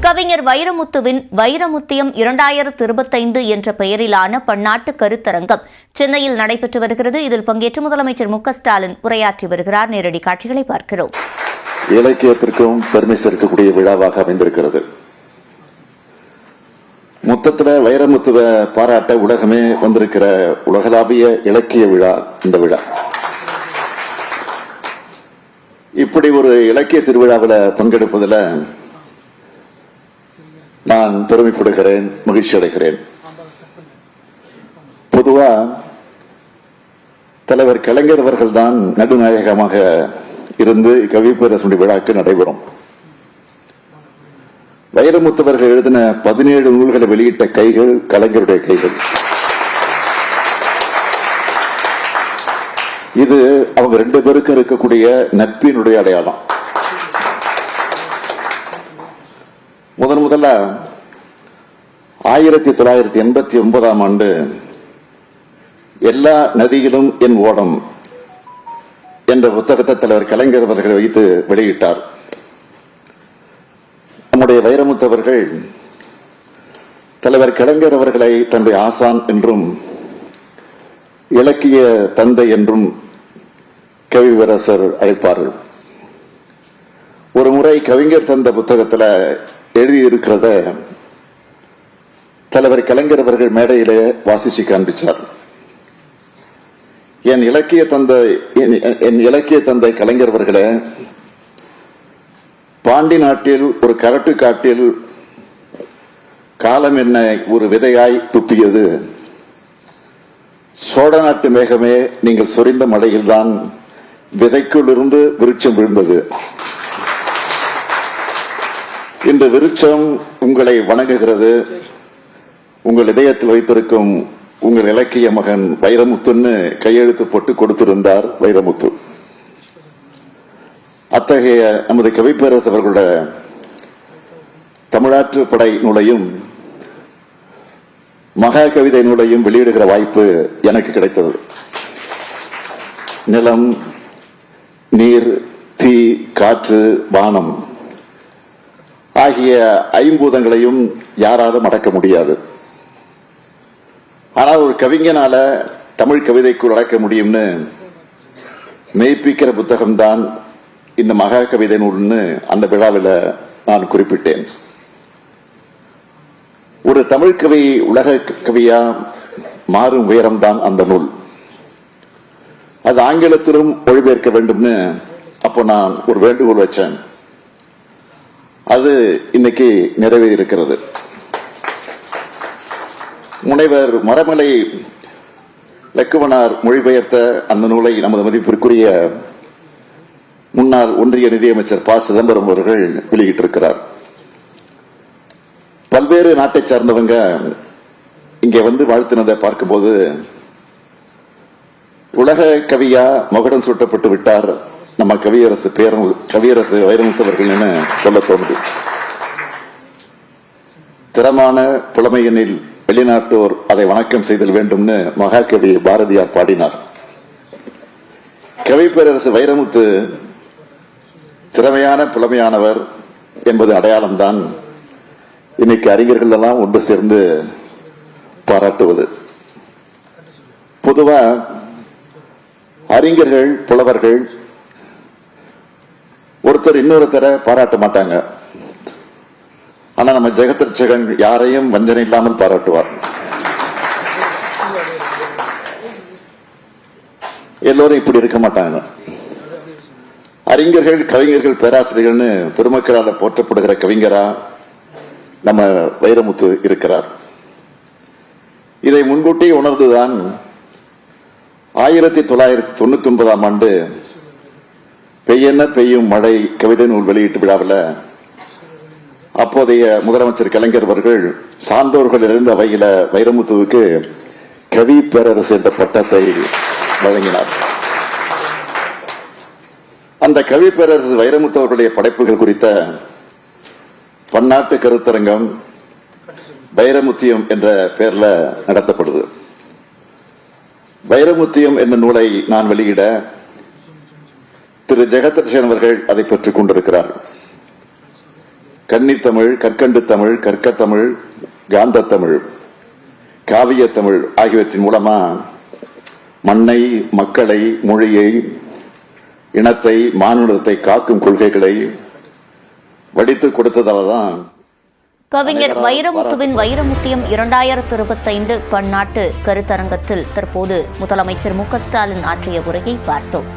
கவிஞர் வைரமுத்துவின் வைரமுத்தியம் 2025 என்ற பெயரிலான பன்னாட்டு கருத்தரங்கம் சென்னையில் நடைபெற்று வருகிறது. இதில் பங்கேற்று முதலமைச்சர் மு.க.ஸ்டாலின் உரையாற்றி வருகிறார். நேரடி காட்சிகளை பார்க்கிறோம். இலக்கியத்திற்கும் பெருமை சேர்க்கக்கூடிய விழாவாக அமைந்திருக்கிறது. மொத்தத்தில் வைரமுத்துவ பாராட்ட உலகமே வந்திருக்கிற உலகளாவிய இலக்கிய விழா இந்த விழா. இப்படி ஒரு இலக்கிய திருவிழாவில் பங்கெடுப்பதில் நான் பெருமைப்படுகிறேன், மகிழ்ச்சி அடைகிறேன். பொதுவா தலைவர் கலைஞர் அவர்கள் தான் நடுநாயகமாக இருந்து கவிப்பேரரசு விழாக்கு நடைபெறும். வைரமுத்துவர்கள் எழுதின 17 நூல்களை வெளியிட்ட கைகள் கலைஞருடைய கைகள். இது அவங்க 2 பேருக்கும் இருக்கக்கூடிய நட்பினுடைய அடையாளம். முதல்ல 1989 ஆண்டு எல்லா நதியிலும் என் ஓடம் என்ற புத்தகத்தை தலைவர் கலைஞர் அவர்கள் வைத்து வெளியிட்டார். நம்முடைய வைரமுத்து அவர்கள் தலைவர் கலைஞர் அவர்களை தன்னுடைய ஆசான் என்றும் இலக்கிய தந்தை என்றும் கவிவரசர் அழைப்பார்கள். ஒரு முறை கவிஞர் தந்த புத்தகத்தில் எழுதியிருக்கிறத தலைவர் கலைஞர் அவர்கள் மேடையிலே வாசிச்சு காண்பிச்சார். என் இலக்கிய தந்தை கலைஞர் அவர்களே, பாண்டி நாட்டில் ஒரு கரட்டு காட்டில் காலம் என்ன ஒரு விதையாய் துப்பியது. சோழ நாட்டு மேகமே, நீங்கள் சொரிந்த மழையில்தான் விதைக்குள் இருந்து விருட்சம் விழுந்தது. இந்த விருட்சம் உங்களை வணங்குகிறது. உங்கள் இதயத்தில் வைத்திருக்கும் உங்கள் இலக்கிய மகன் வைரமுத்துன்னு கையெழுத்து போட்டு கொடுத்திருந்தார் வைரமுத்து. அத்தகைய நமது கவிப்பேரரசு அவர்களுடைய தமிழாற்று படை நூலையும் மகா கவிதை நூலையும் வெளியிடுகிற வாய்ப்பு எனக்கு கிடைத்தது. நிலம், நீர், தீ, காற்று, வானம் ஆகிய 5 பூதங்களையும் யாராலும் அடக்க முடியாது. ஆனால் ஒரு கவிஞனால தமிழ் கவிதைக்குள் அடக்க முடியும்னு மெய்ப்பிக்கிற புத்தகம்தான் இந்த மகா கவிதை நூல்னு அந்த விழாவில் நான் குறிப்பிட்டேன். ஒரு தமிழ் கவி உலக கவியா மாறும் உயரம்தான் அந்த நூல். அது ஆங்கிலத்திலும் மொழிபெயர்க்க வேண்டும்னு அப்போ நான் ஒரு வேண்டுகோள் வச்சேன். அது இன்னைக்கு நிறைவேறி இருக்கிறது. முனைவர் மரமலை லக்குவனார் மொழிபெயர்த்த அந்த நூலை நமது மதிப்பிற்குரிய முன்னாள் ஒன்றிய நிதியமைச்சர் ப. சிதம்பரம் அவர்கள் வெளியிட்டிருக்கிறார். பல்வேறு நாட்டை சார்ந்தவங்க இங்கே வந்து வாழ்த்தினதை பார்க்கும்போது உலக கவியா மகுடம் சூட்டப்பட்டு விட்டார் நம்ம கவியரசு வைரமுத்தவர்கள் என சொல்ல தோன்றுது. திறமான புலமையெனில் வெளிநாட்டோர் அதை வணக்கம் செய்தல் வேண்டும்னு மகாகவி பாரதியார் பாடினார். கவிப்பேரரசு வைரமுத்து திறமையான புலமையானவர் என்பது அடையாளம்தான் இன்னைக்கு அறிஞர்கள் எல்லாம் ஒன்று சேர்ந்து பாராட்டுவது. பொதுவா அறிஞர்கள், புலவர்கள் ஒருத்தர் இன்னொருத்தரை பாராட்ட மாட்டாங்க. ஆனா நம்ம ஜெகதர்ச்சகன் யாரையும் வஞ்சனை இல்லாமல் பாராட்டுவார். எல்லோரும் இப்படி இருக்க மாட்டாங்க. அறிஞர்கள், கவிஞர்கள், பேராசிரியர்கள்னு பெருமக்களால் போற்றப்படுகிற கவிஞரா நம்ம வைரமுத்து இருக்கிறார். இதை முன்கூட்டி உணர்ந்துதான் 1999 ஆண்டு பெய்யென்ன பெய்யும் மழை கவிதை நூல் வெளியீட்டு விழாவில் அப்போதைய முதலமைச்சர் கலைஞர் அவர்கள் சான்றோர்கள் இருந்த வகையில வைரமுத்துவுக்கு கவி பேரரசு என்ற பட்டத்தை வழங்கினார். அந்த கவி பேரரசு வைரமுத்து அவர்களுடைய படைப்புகள் குறித்த பன்னாட்டு கருத்தரங்கம் வைரமுத்தியம் என்ற பெயர்ல நடத்தப்படுது. வைரமுத்தியம் என்ற நூலை நான் வெளியிட திரு ஜெகதர்ஷன் அவர்கள் அதை பெற்றுக் கொண்டிருக்கிறார். கன்னித்தமிழ், கற்கண்டு தமிழ், கற்கத்தமிழ், காந்தத்தமிழ், காவியத்தமிழ் ஆகியவற்றின் மூலமா மண்ணை, மக்களை, மொழியை, இனத்தை, மானுடத்தை காக்கும் கொள்கைகளை வடித்து கொடுத்ததால்தான் கவிஞர் வைரமுத்துவின் வைரமுத்தியம் 2025 பன்னாட்டு கருத்தரங்கத்தில் தற்போது முதலமைச்சர் மு க ஸ்டாலின் ஆற்றிய உரையை பார்த்தோம்.